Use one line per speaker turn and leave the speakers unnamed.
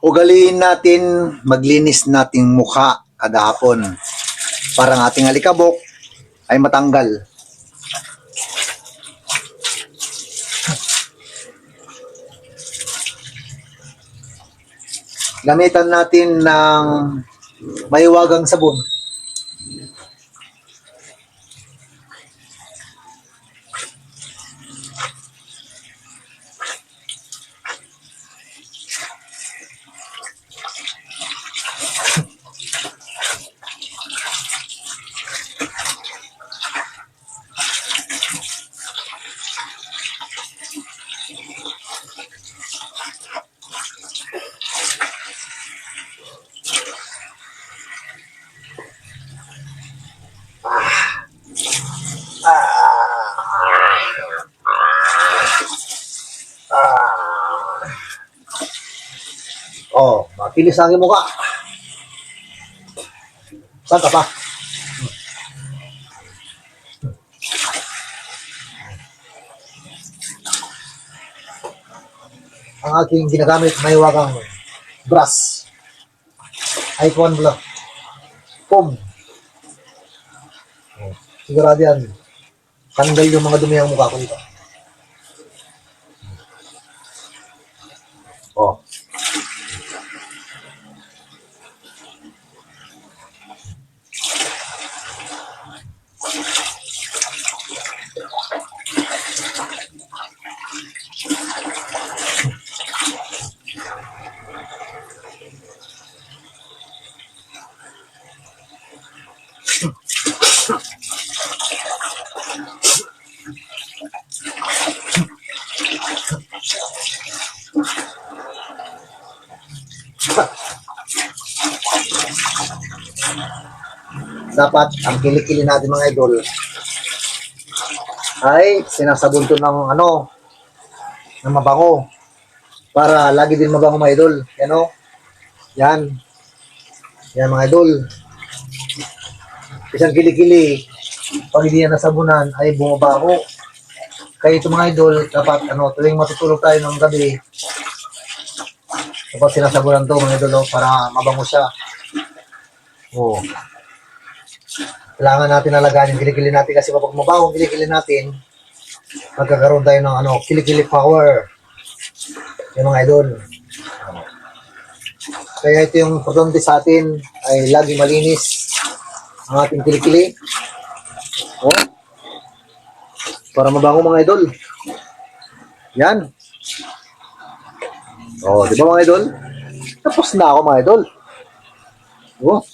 Ugaliin natin maglinis nating mukha kada hapon para ang ating alikabok ay matanggal. Gamitan natin ng mahiwagang sabon. Oh, makilis ang iyong mukha. Saan ka pa? Ang aking ginagamit may wagang brush. Icon Block. Foam. Sigurado yan. Tanggal yung mga dumi ng mukha ko dito. Oh. Dapat ang kilikili natin mga idol ay sinasabon to ng ng mabango para lagi din mabango mga idol. Yan mga idol. Isang kilikili pag hindi yan nasabunan ay bumabaho. Kaya ito mga idol, dapat tuwing matutulog tayo ng gabi, dapat sinasabunan to mga idol para mabango siya. Oh. Kailangan natin alagaan yung kilikili natin kasi kapag mabaho ang kilikili natin, magkakaroon tayo ng kilikili power. Yung mga idol. Kaya ito yung importante sa atin ay lagi malinis ang ating kilikili. Oh. Para mabango mga idol. Yan. Oh, di ba mga idol? Tapos na ako mga idol. Oh.